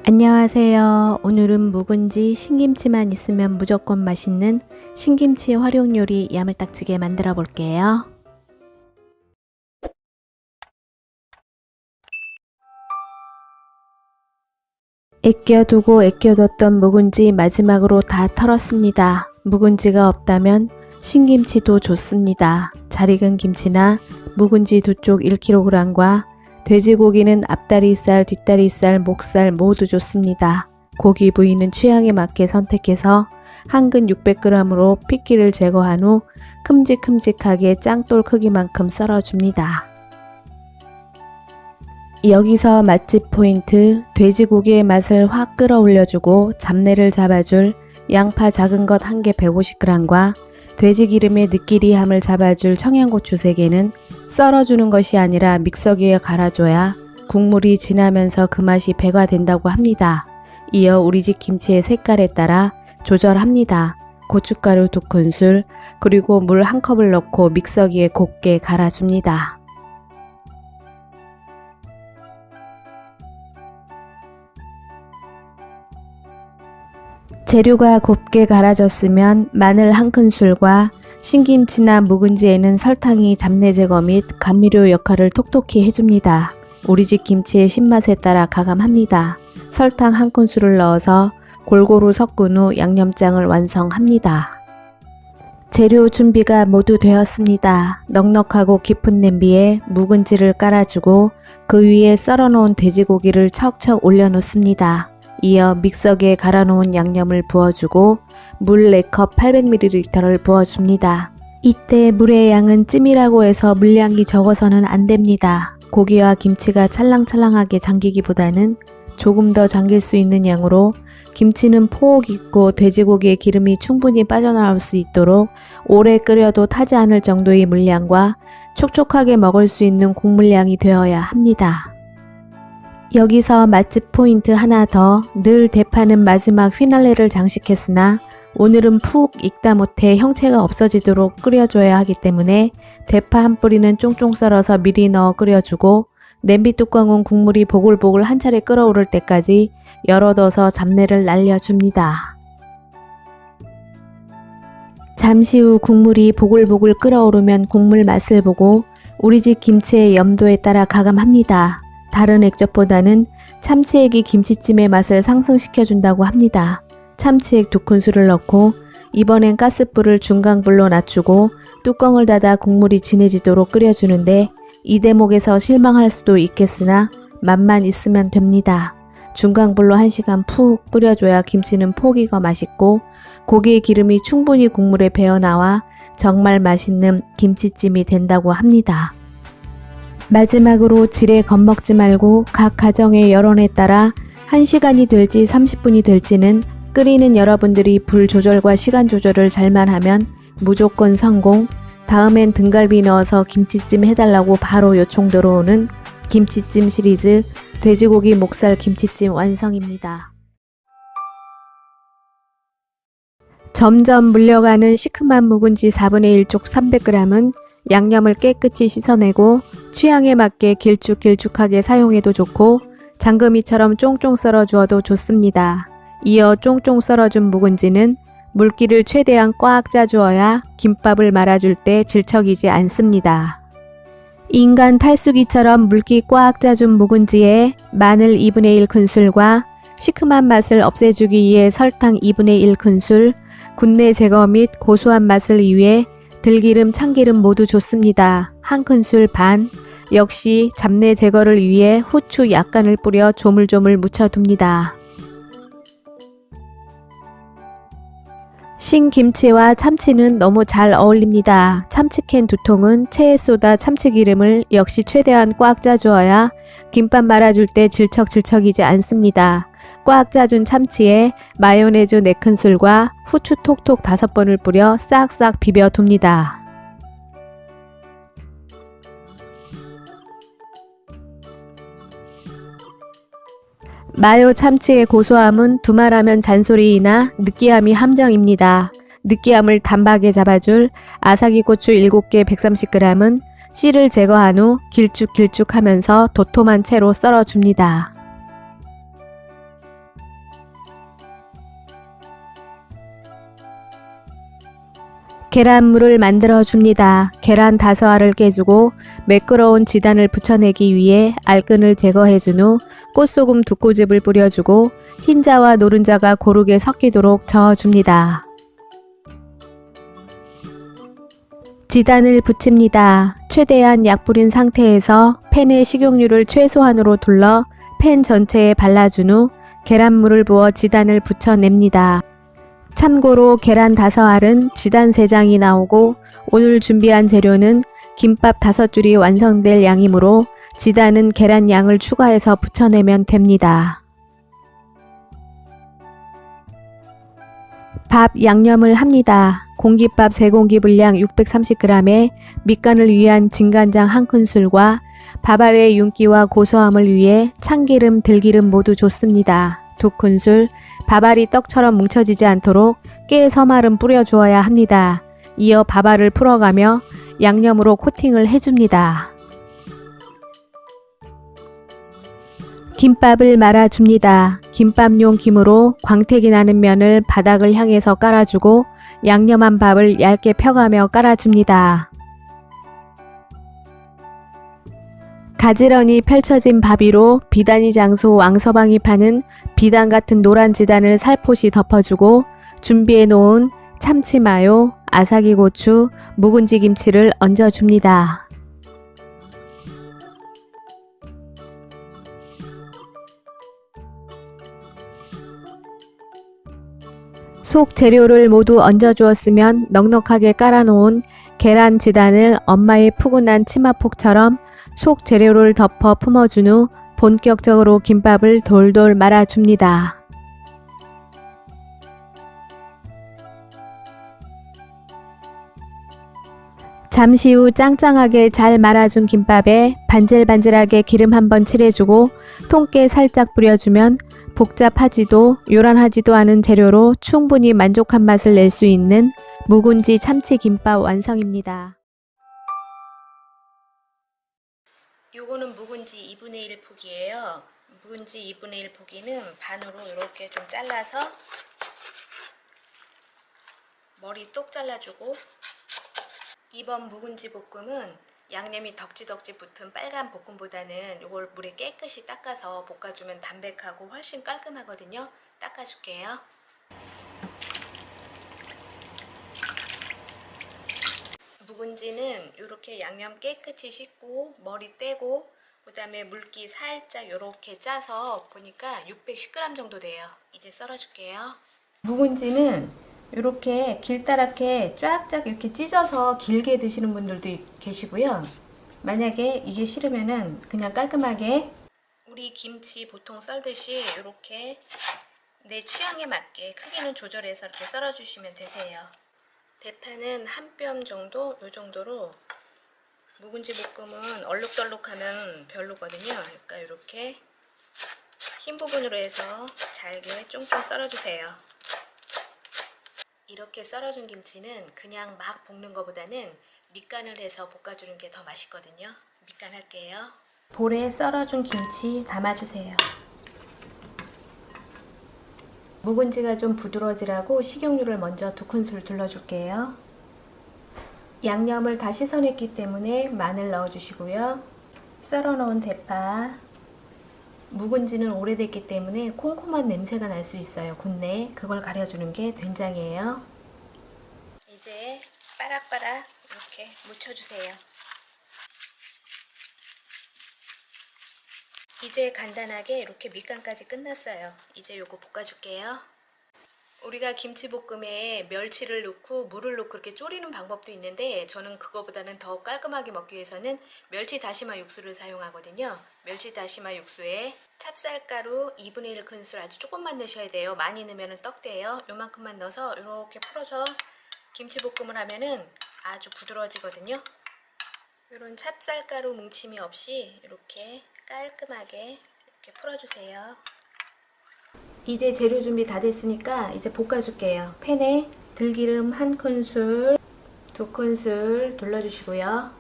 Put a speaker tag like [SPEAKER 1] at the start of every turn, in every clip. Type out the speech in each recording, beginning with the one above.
[SPEAKER 1] 안녕하세요. 오늘은 묵은지, 신김치만 있으면 무조건 맛있는 신김치 활용 요리 야물딱지게 만들어 볼게요. 아껴뒀던 묵은지 마지막으로 다 털었습니다. 묵은지가 없다면 신김치도 좋습니다. 잘 익은 김치나 묵은지 두 쪽 1kg과 돼지고기는 앞다리살, 뒷다리살, 목살 모두 좋습니다. 고기 부위는 취향에 맞게 선택해서 한 근 600g으로 핏기를 제거한 후 큼직큼직하게 짱돌 크기만큼 썰어줍니다. 여기서 맛집 포인트, 돼지고기의 맛을 확 끌어올려주고 잡내를 잡아줄 양파 작은 것 1개 150g과 돼지기름의 느끼리함을 잡아줄 청양고추 3개는 썰어주는 것이 아니라 믹서기에 갈아줘야 국물이 진하면서 그 맛이 배가 된다고 합니다. 이어 우리집 김치의 색깔에 따라 조절합니다. 고춧가루 2큰술, 그리고 물 1컵을 넣고 믹서기에 곱게 갈아줍니다. 재료가 곱게 갈아졌으면 마늘 1큰술과 신김치나 묵은지에는 설탕이 잡내 제거 및 감미료 역할을 톡톡히 해줍니다. 우리집 김치의 신맛에 따라 가감합니다. 설탕 1큰술을 넣어서 골고루 섞은 후 양념장을 완성합니다. 재료 준비가 모두 되었습니다. 넉넉하고 깊은 냄비에 묵은지를 깔아주고 그 위에 썰어놓은 돼지고기를 척척 올려놓습니다. 이어 믹서기에 갈아놓은 양념을 부어주고 물 4컵 800ml를 부어줍니다. 이때 물의 양은 찜이라고 해서 물량이 적어서는 안됩니다. 고기와 김치가 찰랑찰랑하게 잠기기보다는 조금 더 잠길 수 있는 양으로 김치는 폭 익고 돼지고기의 기름이 충분히 빠져나올 수 있도록 오래 끓여도 타지 않을 정도의 물량과 촉촉하게 먹을 수 있는 국물량이 되어야 합니다. 여기서 맛집 포인트 하나 더, 늘 대파는 마지막 휘날레를 장식했으나 오늘은 푹 익다 못해 형체가 없어지도록 끓여줘야 하기 때문에 대파 한 뿌리는 쫑쫑 썰어서 미리 넣어 끓여주고 냄비 뚜껑은 국물이 보글보글 한 차례 끓어오를 때까지 열어둬서 잡내를 날려줍니다. 잠시 후 국물이 보글보글 끓어오르면 국물 맛을 보고 우리집 김치의 염도에 따라 가감합니다. 다른 액젓보다는 참치액이 김치찜의 맛을 상승시켜준다고 합니다. 참치액 2큰술을 넣고 이번엔 가스불을 중강불로 낮추고 뚜껑을 닫아 국물이 진해지도록 끓여주는데 이 대목에서 실망할 수도 있겠으나 맛만 있으면 됩니다. 중강불로 1시간 푹 끓여줘야 김치는 폭 익어 맛있고 고기의 기름이 충분히 국물에 배어나와 정말 맛있는 김치찜이 된다고 합니다. 마지막으로 지레 겁먹지 말고 각 가정의 여론에 따라 1시간이 될지 30분이 될지는 끓이는 여러분들이 불 조절과 시간 조절을 잘만 하면 무조건 성공. 다음엔 등갈비 넣어서 김치찜 해달라고 바로 요청 들어오는 김치찜 시리즈 돼지고기 목살 김치찜 완성입니다. 점점 물려가는 시큼한 묵은지 4분의 1쪽 300g은 양념을 깨끗이 씻어내고 취향에 맞게 길쭉길쭉하게 사용해도 좋고 장금이처럼 쫑쫑 썰어 주어도 좋습니다. 이어 쫑쫑 썰어준 묵은지는 물기를 최대한 꽉 짜주어야 김밥을 말아줄 때 질척이지 않습니다. 인간 탈수기처럼 물기 꽉 짜준 묵은지에 마늘 2분의 1큰술과 시큼한 맛을 없애주기 위해 설탕 2분의 1큰술, 군내 제거 및 고소한 맛을 위해 들기름, 참기름 모두 좋습니다. 1큰술 반, 역시 잡내 제거를 위해 후추 약간을 뿌려 조물조물 묻혀둡니다. 신김치와 참치는 너무 잘 어울립니다. 참치캔 2통은 체에 쏟아 참치기름을 역시 최대한 꽉 짜주어야 김밥 말아줄 때 질척질척이지 않습니다. 꽉 짜준 참치에 마요네즈 4큰술과 후추 톡톡 5번을 뿌려 싹싹 비벼둡니다. 마요 참치의 고소함은 두말하면 잔소리이나 느끼함이 함정입니다. 느끼함을 단박에 잡아줄 아사기 고추 7개 130g은 씨를 제거한 후 길쭉길쭉하면서 도톰한 채로 썰어줍니다. 계란물을 만들어 줍니다. 계란 5알을 깨주고 매끄러운 지단을 붙여내기 위해 알끈을 제거해준 후 꽃소금 2꼬집을 뿌려주고 흰자와 노른자가 고르게 섞이도록 저어줍니다. 지단을 붙입니다. 최대한 약불인 상태에서 팬에 식용유를 최소한으로 둘러 팬 전체에 발라준 후 계란물을 부어 지단을 붙여냅니다. 참고로 계란 5알은 지단 3장이 나오고 오늘 준비한 재료는 김밥 5줄이 완성될 양이므로 지단은 계란 양을 추가해서 붙여내면 됩니다. 밥 양념을 합니다. 공깃밥 3공기 분량 630g에 밑간을 위한 진간장 1큰술과 밥알의 윤기와 고소함을 위해 참기름, 들기름 모두 좋습니다. 2큰술, 밥알이 떡처럼 뭉쳐지지 않도록 깨 서말은 뿌려주어야 합니다. 이어 밥알을 풀어가며 양념으로 코팅을 해줍니다. 김밥을 말아줍니다. 김밥용 김으로 광택이 나는 면을 바닥을 향해서 깔아주고 양념한 밥을 얇게 펴가며 깔아줍니다. 가지런히 펼쳐진 밥 위로 비단위 장소 왕서방이 파는 비단 같은 노란 지단을 살포시 덮어주고 준비해 놓은 참치마요, 아삭이 고추, 묵은지 김치를 얹어줍니다. 속 재료를 모두 얹어주었으면 넉넉하게 깔아놓은 계란 지단을 엄마의 푸근한 치마폭처럼 속 재료를 덮어 품어준 후 본격적으로 김밥을 돌돌 말아줍니다. 잠시 후 짱짱하게 잘 말아준 김밥에 반질반질하게 기름 한번 칠해주고 통깨 살짝 뿌려주면 복잡하지도 요란하지도 않은 재료로 충분히 만족한 맛을 낼 수 있는 묵은지 참치김밥 완성입니다.
[SPEAKER 2] 요거는 묵은지 2분의 1 포기예요. 묵은지 2분의 1 포기는 반으로 이렇게 좀 잘라서 머리 똑 잘라주고, 이번 묵은지 볶음은 양념이 덕지덕지 붙은 빨간 볶음보다는 이걸 물에 깨끗이 닦아서 볶아주면 담백하고 훨씬 깔끔하거든요. 닦아줄게요. 묵은지는 이렇게 양념 깨끗이 씻고 머리 떼고 그 다음에 물기 살짝 이렇게 짜서 보니까 610g 정도 돼요. 이제 썰어줄게요. 묵은지는 이렇게 길다랗게 쫙쫙 이렇게 찢어서 길게 드시는 분들도 계시고요. 만약에 이게 싫으면은 그냥 깔끔하게 우리 김치 보통 썰듯이 이렇게 내 취향에 맞게 크기는 조절해서 이렇게 썰어주시면 되세요. 대파는 한 뼘 정도, 요 정도로. 묵은지 볶음은 얼룩덜룩하면 별로거든요. 그러니까 이렇게 흰 부분으로 해서 잘게 쫑쫑 썰어주세요. 이렇게 썰어준 김치는 그냥 막 볶는 것보다는 밑간을 해서 볶아주는 게 더 맛있거든요. 밑간 할게요. 볼에 썰어준 김치 담아주세요. 묵은지가 좀 부드러워지라고 식용유를 먼저 2큰술 둘러줄게요. 양념을 다 씻어냈기 때문에 마늘 넣어주시고요. 썰어놓은 대파, 묵은지는 오래됐기 때문에 콩콩한 냄새가 날 수 있어요. 군내 그걸 가려주는 게 된장이에요. 이제 빠락빠락 이렇게 묻혀주세요. 이제 간단하게 이렇게 밑간까지 끝났어요. 이제 요거 볶아줄게요. 우리가 김치볶음에 멸치를 넣고 물을 넣고 이렇게 졸이는 방법도 있는데 저는 그거보다는 더 깔끔하게 먹기 위해서는 멸치 다시마 육수를 사용하거든요. 멸치 다시마 육수에 찹쌀가루 2분의 1 큰술 아주 조금만 넣으셔야 돼요. 많이 넣으면 떡돼요. 요만큼만 넣어서 이렇게 풀어서 김치볶음을 하면은 아주 부드러워지거든요. 이런 찹쌀가루 뭉침이 없이 이렇게 깔끔하게 이렇게 풀어주세요. 이제 재료 준비 다 됐으니까 이제 볶아줄게요. 팬에 들기름 1큰술, 2큰술 둘러주시고요.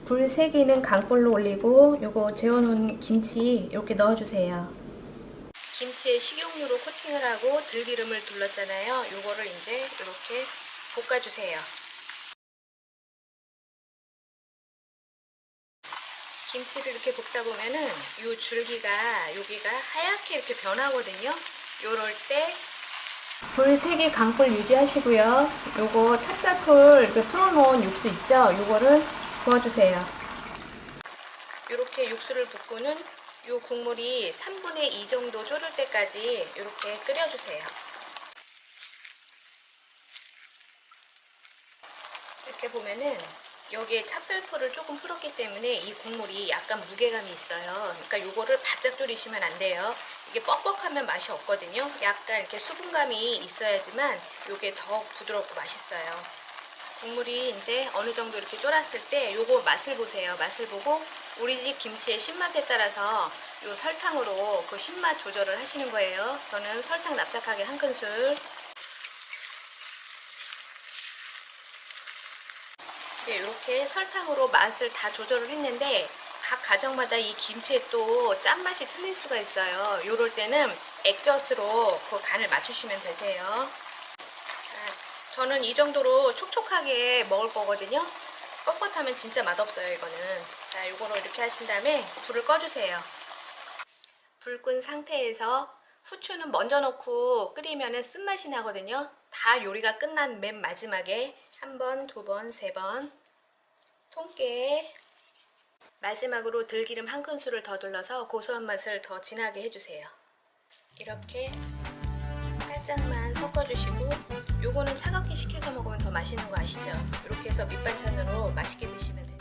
[SPEAKER 2] 불 3개는 강불로 올리고 요거 재워놓은 김치 이렇게 넣어주세요. 김치에 식용유로 코팅을 하고 들기름을 둘렀잖아요. 요거를 이제 이렇게 볶아주세요. 김치를 이렇게 볶다 보면은 요 줄기가 여기가 하얗게 이렇게 변하거든요. 요럴 때 불 3개 강불 유지하시고요. 요거 찹쌀풀 이렇게 풀어놓은 육수 있죠? 요거를 부어주세요. 이렇게 육수를 붓고는 요 국물이 3분의 2 정도 졸을 때까지 이렇게 끓여주세요. 이렇게 보면은 여기에 찹쌀풀을 조금 풀었기 때문에 이 국물이 약간 무게감이 있어요. 그러니까 요거를 바짝 졸이시면 안 돼요. 이게 뻑뻑하면 맛이 없거든요. 약간 이렇게 수분감이 있어야지만 요게 더욱 부드럽고 맛있어요. 국물이 이제 어느 정도 이렇게 졸았을 때 요거 맛을 보세요. 맛을 보고 우리 집 김치의 신맛에 따라서 요 설탕으로 그 신맛 조절을 하시는 거예요. 저는 설탕 납작하게 1큰술. 네, 이렇게 설탕으로 맛을 다 조절을 했는데 각 가정마다 이 김치에 또 짠맛이 틀릴 수가 있어요. 이럴 때는 액젓으로 그 간을 맞추시면 되세요. 저는 이 정도로 촉촉하게 먹을 거거든요. 뻣뻣하면 진짜 맛없어요, 이거는. 자, 요거를 이렇게 하신 다음에 불을 꺼주세요. 불 끈 상태에서 후추는 먼저 넣고 끓이면 쓴맛이 나거든요. 다 요리가 끝난 맨 마지막에 한 번, 두 번, 세 번 통깨 마지막으로 들기름 1큰술을 더 둘러서 고소한 맛을 더 진하게 해주세요. 이렇게 살짝만 섞어주시고 요거는 차갑게 식혀서 먹으면 더 맛있는 거 아시죠? 이렇게 해서 밑반찬으로 맛있게 드시면 돼요.